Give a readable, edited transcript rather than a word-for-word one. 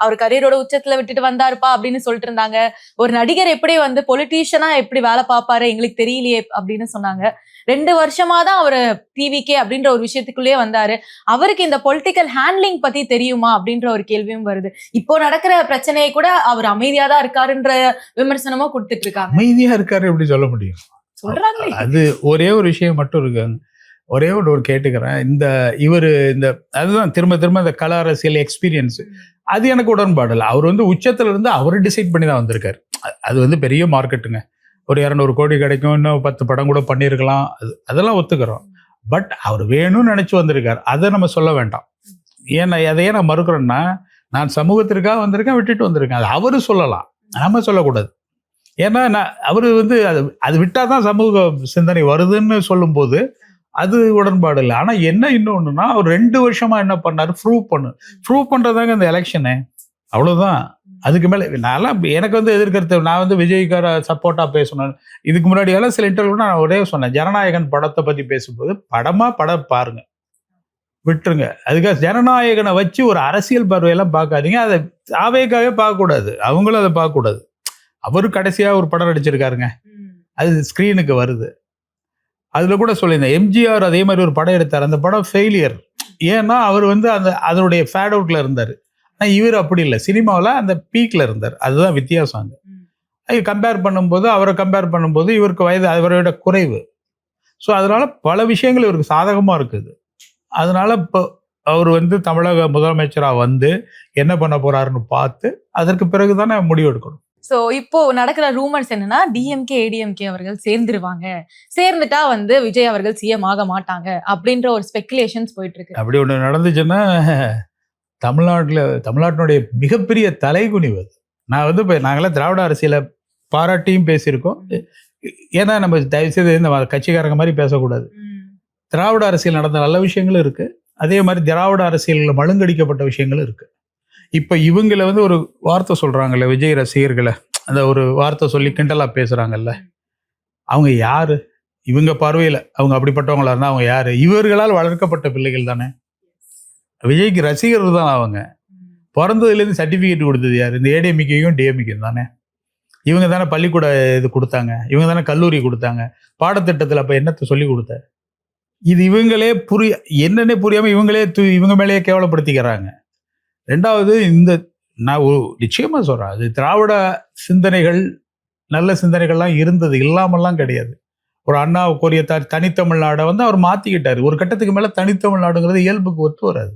அவர் கரியரோட உச்சத்துல விட்டுட்டு வந்தாருப்பா அப்படின்னு சொல்லிட்டு இருந்தாங்க. ஒரு நடிகர் எப்படி வந்து பொலிட்டீஷியனா எப்படி வேலை பார்ப்பாரு எங்களுக்கு தெரியலையே அப்படின்னு சொன்னாங்க. 2 வருஷமா தான் அவரு டிவிகே அப்படின்ற ஒரு விஷயத்துக்குள்ளேயே வந்தாரு. அவருக்கு இந்த பொலிட்டிக்கல் ஹேண்ட்லிங் பத்தி தெரியுமா அப்படின்ற ஒரு கேள்வியும் வருது. இப்போ நடக்கிற பிரச்சனையை கூட அவர் அமைதியா தான் இருக்காருன்ற விமர்சனமும் கொடுத்துட்டு இருக்காங்க. அமைதியா இருக்காரு எப்படி சொல்ல முடியும்? சொல்றாங்களே. அது ஒரே ஒரு விஷயம் மட்டும் இருக்காங்க. ஒரே ஒரு கேட்டுக்கிறேன். இந்த அதுதான் திரும்ப இந்த கள அரசியல் எக்ஸ்பீரியன்ஸ் அது எனக்கு உடன்பாடு இல்லை. அவர் வந்து உச்சத்துல இருந்து அவர் டிசைட் பண்ணி தான் வந்திருக்காரு. அது வந்து பெரிய மார்க்கெட்டுங்க. ஒரு 200 கோடி கிடைக்கும், இன்னும் 10 படம் கூட பண்ணியிருக்கலாம், அதெல்லாம் ஒத்துக்கிறோம். பட் அவர் வேணும்னு நினைச்சு வந்திருக்காரு, அதை நம்ம சொல்ல வேண்டாம். ஏன்னா அதையே நான் மறுக்கிறேன்னா, நான் சமூகத்திற்காக வந்திருக்கேன், விட்டுட்டு வந்திருக்கேன், அது அவரு சொல்லலாம், நம்ம சொல்லக்கூடாது. ஏன்னா அவரு வந்து அது விட்டா தான் சமூக சிந்தனை வருதுன்னு சொல்லும்போது அது உடன்பாடு இல்லை. ஆனா என்ன இன்னொன்னுன்னா, அவர் 2 வருஷமா என்ன பண்ணாரு, ப்ரூவ் பண்றதாங்க இந்த எலெக்ஷனு, அவ்வளவுதான். அதுக்கு மேல நான் எனக்கு வந்து எதிர்க்கிறது, நான் வந்து விஜய்க்கார சப்போர்ட்டா பேசணும். இதுக்கு முன்னாடி எல்லாம் சில இன்டர்வியூ நான் ஒரே சொன்னேன், ஜனநாயகன் படத்தை பத்தி பேசும்போது படம் பாருங்க, விட்டுருங்க. அதுக்காக ஜனநாயகனை வச்சு ஒரு அரசியல் பார்வையெல்லாம் பார்க்காதீங்க. அதை ஆவேக்காவே பார்க்கக்கூடாது, அவங்களும் அதை பார்க்கக்கூடாது. அவரு கடைசியா ஒரு படம் நடிச்சிருக்காருங்க, அது ஸ்கிரீனுக்கு வருது. அதுல கூட சொல்லியிருந்தேன், எம்ஜிஆர் அதே மாதிரி ஒரு படம் எடுத்தார், அந்த படம் ஃபெயிலியர். ஏன்னா அவர் வந்து அதனுடைய ஃபேட் அவுட்ல இருந்தார். இவர் அப்படி இல்லை, சினிமாவில் அந்த பீக்ல இருந்தார். அதுதான் வித்தியாசம். அங்கே அவரை கம்பேர் பண்ணும்போது இவருக்கு வயது அவரோட குறைவு. ஸோ அதனால பல விஷயங்கள் இவருக்கு சாதகமாக இருக்குது. அதனால இப்போ அவர் வந்து தமிழக முதலமைச்சராக வந்து என்ன பண்ண போறாருன்னு பார்த்து அதற்கு பிறகு தானே முடிவு எடுக்கணும். சோ இப்போ நடக்கிற ரூமர்ஸ் என்னன்னா, டிஎம்கே ஏடிஎம்கே அவர்கள் சேர்ந்துருவாங்க, சேர்ந்துட்டா வந்து விஜய் அவர்கள் சிஎம் ஆக மாட்டாங்க அப்படின்ற ஒரு ஸ்பெகுலேஷன்ஸ் போயிட்டு இருக்கு. அப்படி ஒன்று நடந்துச்சுன்னா தமிழ்நாட்டினுடைய மிகப்பெரிய தலைகுனிவு. நான் வந்து இப்போ நாங்களாம் திராவிட அரசியலை பாராட்டியும் பேசியிருக்கோம். ஏன்னா நம்ம தயவுசெய்து இந்த கட்சிக்காரங்க மாதிரி பேசக்கூடாது. திராவிட அரசியல் நடந்த நல்ல விஷயங்களும் இருக்கு, அதே மாதிரி திராவிட அரசியலில் மழுங்கடிக்கப்பட்ட விஷயங்களும் இருக்கு. இப்போ இவங்களை வந்து ஒரு வார்த்தை சொல்றாங்கல்ல, விஜய் ரசிகர்களை அந்த ஒரு வார்த்தை சொல்லி கிண்டலா பேசுறாங்கல்ல, அவங்க யாரு? இவங்க பார்வையில் அவங்க அப்படிப்பட்டவங்களா இருந்தால் அவங்க யாரு? இவர்களால் வளர்க்கப்பட்ட பிள்ளைகள் தானே. விஜய்க்கு ரசிகர்கள் தான் அவங்க. பிறந்ததுலேருந்து சர்டிஃபிகேட் கொடுத்தது யார்? இந்த ஏடிஎம்கேயும் டிஎம்கேயும் தானே. இவங்க தானே பள்ளிக்கூட இது கொடுத்தாங்க, இவங்க தானே கல்லூரி கொடுத்தாங்க, பாடத்திட்டத்தில் அப்போ என்னத்தை சொல்லி கொடுத்த? இது இவங்களே என்னன்னே புரியாமல் இவங்க மேலேயே கேவலப்படுத்திக்கிறாங்க. ரெண்டாவது, நான் நிச்சயமா சொல்றேன், அது திராவிட சிந்தனைகள் நல்ல சிந்தனைகள்லாம் இருந்தது, இல்லாமல்லாம் கிடையாது. ஒரு அண்ணா கோரிய தனித்தமிழ்நாடை வந்து அவர் மாத்திக்கிட்டாரு. ஒரு கட்டத்துக்கு மேல தனித்தமிழ்நாடுங்கிறது இயல்புக்கு ஒத்து வராது.